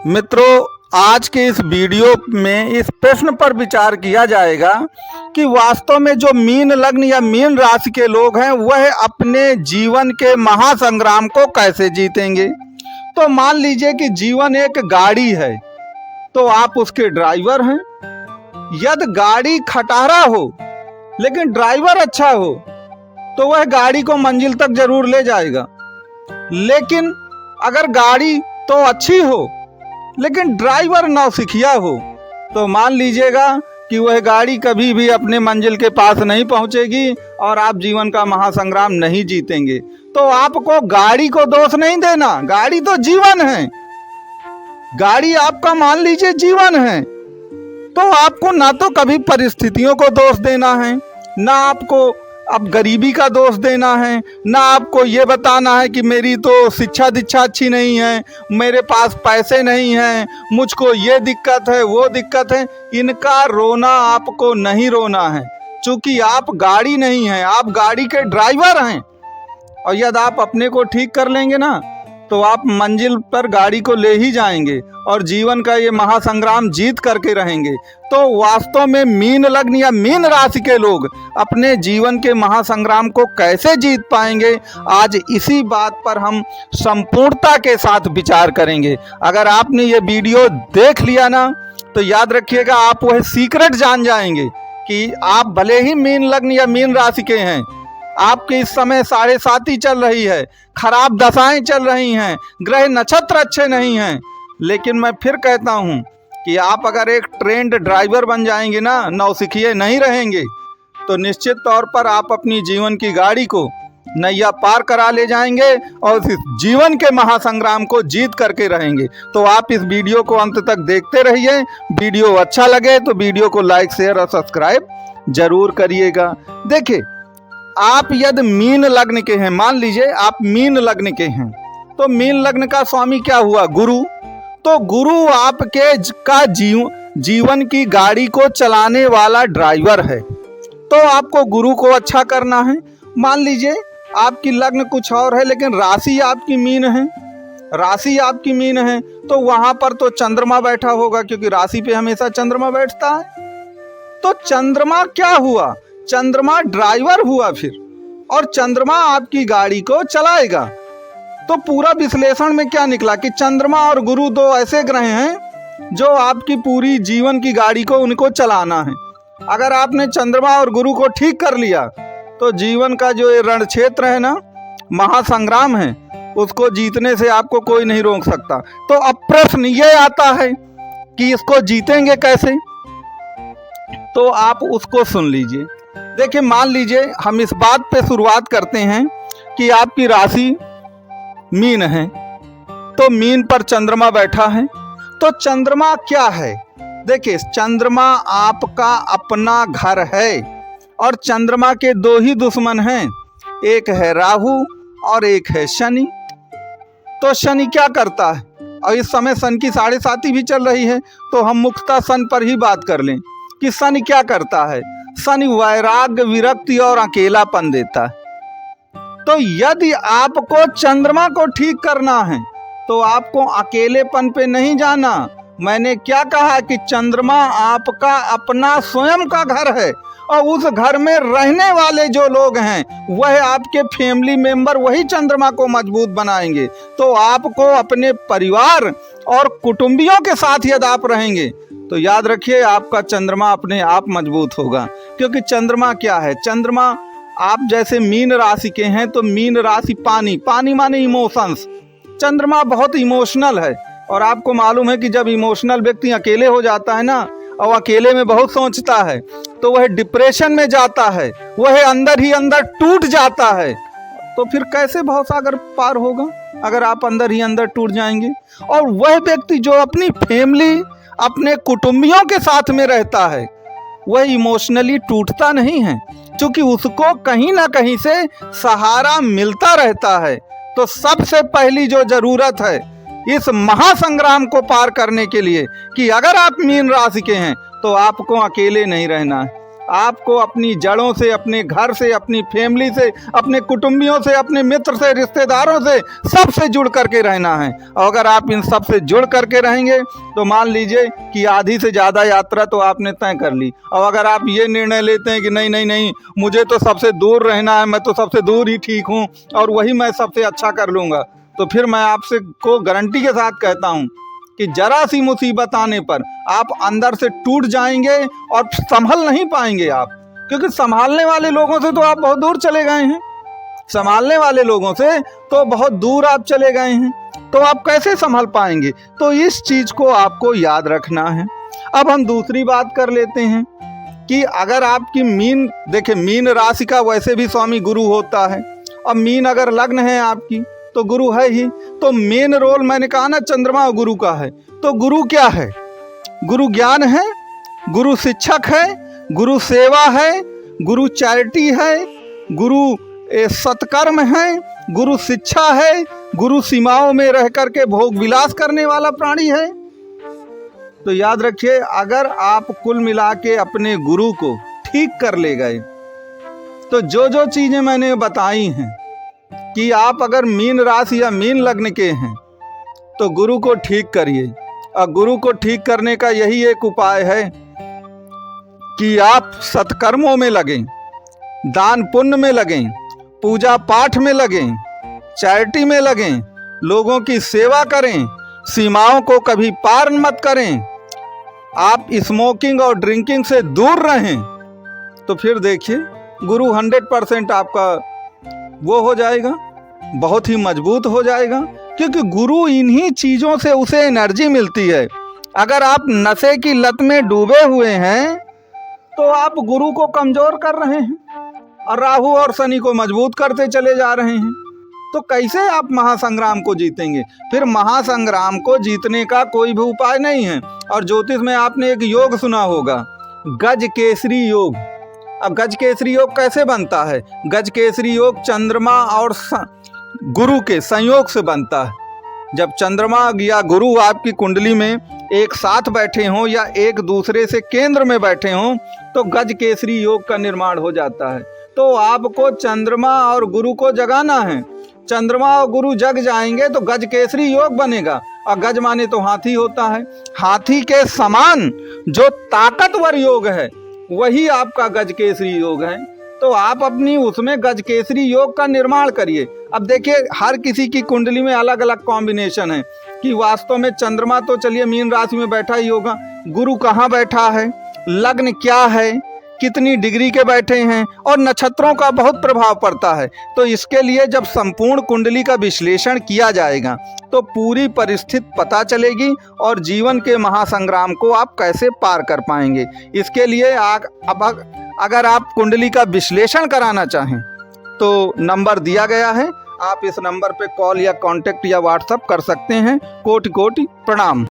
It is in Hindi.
मित्रों, आज के इस वीडियो में इस प्रश्न पर विचार किया जाएगा कि वास्तव में जो मीन लग्न या मीन राशि के लोग हैं वह अपने जीवन के महासंग्राम को कैसे जीतेंगे। तो मान लीजिए कि जीवन एक गाड़ी है, तो आप उसके ड्राइवर हैं। यदि गाड़ी खटारा हो लेकिन ड्राइवर अच्छा हो तो वह गाड़ी को मंजिल तक जरूर ले जाएगा। लेकिन अगर गाड़ी तो अच्छी हो लेकिन ड्राइवर नौसिखिया हो तो मान लीजिएगा कि वह गाड़ी कभी भी अपने मंजिल के पास नहीं पहुंचेगी और आप जीवन का महासंग्राम नहीं जीतेंगे। तो आपको गाड़ी को दोष नहीं देना, गाड़ी तो जीवन है, गाड़ी आपका मान लीजिए जीवन है। तो आपको ना तो कभी परिस्थितियों को दोष देना है, ना आपको अब गरीबी का दोष देना है, ना आपको ये बताना है कि मेरी तो शिक्षा दीक्षा अच्छी नहीं है, मेरे पास पैसे नहीं हैं, मुझको ये दिक्कत है वो दिक्कत है। इनका रोना आपको नहीं रोना है, क्योंकि आप गाड़ी नहीं हैं, आप गाड़ी के ड्राइवर हैं। और यदि आप अपने को ठीक कर लेंगे ना तो आप मंजिल पर गाड़ी को ले ही जाएंगे और जीवन का ये महासंग्राम जीत करके रहेंगे। तो वास्तव में मीन लग्न या मीन राशि के लोग अपने जीवन के महासंग्राम को कैसे जीत पाएंगे, आज इसी बात पर हम संपूर्णता के साथ विचार करेंगे। अगर आपने ये वीडियो देख लिया ना तो याद रखिएगा, आप वह सीक्रेट जान जाएंगे कि आप भले ही मीन लग्न या मीन राशि के हैं, आपके इस समय 7.5 चल रही है, खराब दशाएं चल रही हैं, ग्रह नक्षत्र अच्छे नहीं हैं, लेकिन मैं फिर कहता हूं कि आप अगर एक ट्रेंड ड्राइवर बन जाएंगे ना, नौसिखिए नहीं रहेंगे, तो निश्चित तौर पर आप अपनी जीवन की गाड़ी को नैया पार करा ले जाएंगे और इस जीवन के महासंग्राम को जीत करके रहेंगे। तो आप इस वीडियो को अंत तक देखते रहिए। वीडियो अच्छा लगे तो वीडियो को लाइक, शेयर और सब्सक्राइब जरूर करिएगा। देखिए, आप यदि मीन लग्न के हैं, मान लीजिए आप मीन लग्न के हैं, तो मीन लग्न का स्वामी क्या हुआ? गुरु। तो गुरु आपके जीवन की गाड़ी को चलाने वाला ड्राइवर है। तो आपको गुरु को अच्छा करना है। मान लीजिए आपकी लग्न कुछ और है लेकिन राशि आपकी मीन है, राशि आपकी मीन है, तो वहां पर तो चंद्रमा बैठा होगा, क्योंकि राशि पे हमेशा चंद्रमा बैठता है। तो चंद्रमा क्या हुआ? चंद्रमा ड्राइवर हुआ फिर, और चंद्रमा आपकी गाड़ी को चलाएगा। तो पूरा विश्लेषण में क्या निकला कि चंद्रमा और गुरु दो ऐसे ग्रह हैं जो आपकी पूरी जीवन की गाड़ी को उनको चलाना है। अगर आपने चंद्रमा और गुरु को ठीक कर लिया तो जीवन का जो ये रण क्षेत्र है ना, महासंग्राम है, उसको जीतने से आपको कोई नहीं रोक सकता। तो अब प्रश्न ये आता है कि इसको जीतेंगे कैसे, तो आप उसको सुन लीजिए। देखिए, मान लीजिए हम इस बात पे शुरुआत करते हैं कि आपकी राशि मीन है, तो मीन पर चंद्रमा बैठा है। तो चंद्रमा क्या है? देखिए, चंद्रमा आपका अपना घर है और चंद्रमा के दो ही दुश्मन हैं, एक है राहु और एक है शनि। तो शनि क्या करता है? और इस समय सन की 7.5 भी चल रही है, तो हम मुख्यतः सन पर ही बात कर लें कि शनि क्या करता है। शनि वैराग्य, विरक्ति और अकेलापन देता है। तो यदि आपको चंद्रमा को ठीक करना है तो आपको अकेलेपन पे नहीं जाना। मैंने क्या कहा कि चंद्रमा आपका अपना स्वयं का घर है और उस घर में रहने वाले जो लोग हैं वह आपके फैमिली मेंबर, वही चंद्रमा को मजबूत बनाएंगे। तो आपको अपने परिवार और कुटुंबियों के साथ यदि आप रहेंगे तो याद रखिए आपका चंद्रमा अपने आप मजबूत होगा। क्योंकि चंद्रमा क्या है? चंद्रमा, आप जैसे मीन राशि के हैं तो मीन राशि पानी, पानी माने इमोशंस। चंद्रमा बहुत इमोशनल है और आपको मालूम है कि जब इमोशनल व्यक्ति अकेले हो जाता है ना, और अकेले में बहुत सोचता है, तो वह डिप्रेशन में जाता है, वह अंदर ही अंदर टूट जाता है। तो फिर कैसे भवसागर पार होगा अगर आप अंदर ही अंदर टूट जाएंगे। और वह व्यक्ति जो अपनी फैमिली, अपने कुटुंबियों के साथ में रहता है, वह इमोशनली टूटता नहीं है, क्योंकि उसको कहीं ना कहीं से सहारा मिलता रहता है। तो सबसे पहली जो जरूरत है इस महासंग्राम को पार करने के लिए कि अगर आप मीन राशि के हैं तो आपको अकेले नहीं रहना है, आपको अपनी जड़ों से, अपने घर से, अपनी फैमिली से, अपने कुटुंबियों से, अपने मित्र से, रिश्तेदारों से, सबसे जुड़ करके रहना है। और अगर आप इन सब से जुड़ करके रहेंगे तो मान लीजिए कि आधी से ज़्यादा यात्रा तो आपने तय कर ली। और अगर आप ये निर्णय लेते हैं कि नहीं नहीं नहीं, मुझे तो सबसे दूर रहना है, मैं तो सबसे दूर ही ठीक हूँ और वही मैं सबसे अच्छा कर लूँगा, तो फिर मैं आपसे को गारंटी के साथ कहता हूँ कि जरा सी मुसीबत आने पर आप अंदर से टूट जाएंगे और संभल नहीं पाएंगे आप, क्योंकि संभालने वाले लोगों से तो आप बहुत दूर चले गए हैं, संभालने वाले लोगों से तो बहुत दूर आप चले गए हैं, तो आप कैसे संभल पाएंगे। तो इस चीज को आपको याद रखना है। अब हम दूसरी बात कर लेते हैं कि अगर आपकी मीन, देखिए मीन राशि का वैसे भी स्वामी गुरु होता है, अब मीन अगर लग्न है आपकी तो गुरु है ही, तो मेन रोल मैंने कहा ना चंद्रमा और गुरु का है। तो गुरु क्या है? गुरु ज्ञान है, गुरु शिक्षक है, गुरु सेवा है, गुरु चैरिटी है, गुरु सत्कर्म है, गुरु शिक्षा है, गुरु सीमाओं में रह करके भोग विलास करने वाला प्राणी है। तो याद रखिए, अगर आप कुल मिला के अपने गुरु को ठीक कर ले गए तो जो जो चीजें मैंने बताई हैं कि आप अगर मीन राशि या मीन लग्न के हैं तो गुरु को ठीक करिए। और गुरु को ठीक करने का यही एक उपाय है कि आप सत्कर्मों में लगें, दान पुण्य में लगें, पूजा पाठ में लगें, चैरिटी में लगें, लोगों की सेवा करें, सीमाओं को कभी पार मत करें, आप स्मोकिंग और ड्रिंकिंग से दूर रहें। तो फिर देखिए गुरु 100% आपका वो हो जाएगा, बहुत ही मजबूत हो जाएगा, क्योंकि गुरु इन्हीं चीज़ों से उसे एनर्जी मिलती है। अगर आप नशे की लत में डूबे हुए हैं तो आप गुरु को कमज़ोर कर रहे हैं और राहु और शनि को मजबूत करते चले जा रहे हैं। तो कैसे आप महासंग्राम को जीतेंगे? फिर महासंग्राम को जीतने का कोई भी उपाय नहीं है। और ज्योतिष में आपने एक योग सुना होगा, गज केसरी योग। अब गज केसरी योग कैसे बनता है? गज केसरी योग चंद्रमा और गुरु के संयोग से बनता है। जब चंद्रमा या गुरु आपकी कुंडली में एक साथ बैठे हों या एक दूसरे से केंद्र में बैठे हों तो गज केसरी योग का निर्माण हो जाता है। तो आपको चंद्रमा और गुरु को जगाना है। चंद्रमा और गुरु जग जाएंगे तो गज केसरी योग बनेगा। और गज माने तो हाथी होता है, हाथी के समान जो ताकतवर योग है वही आपका गज केसरी योग है। तो आप अपनी उसमें गज केसरी योग का निर्माण करिए। अब देखिए हर किसी की कुंडली में अलग अलग कॉम्बिनेशन है कि वास्तव में चंद्रमा तो चलिए मीन राशि में बैठा ही होगा, गुरु कहाँ बैठा है, लग्न क्या है, कितनी डिग्री के बैठे हैं, और नक्षत्रों का बहुत प्रभाव पड़ता है। तो इसके लिए जब संपूर्ण कुंडली का विश्लेषण किया जाएगा तो पूरी परिस्थिति पता चलेगी और जीवन के महासंग्राम को आप कैसे पार कर पाएंगे। इसके लिए अगर आप कुंडली का विश्लेषण कराना चाहें तो नंबर दिया गया है, आप इस नंबर पे कॉल या कांटेक्ट या व्हाट्सएप कर सकते हैं। कोटि कोटि प्रणाम।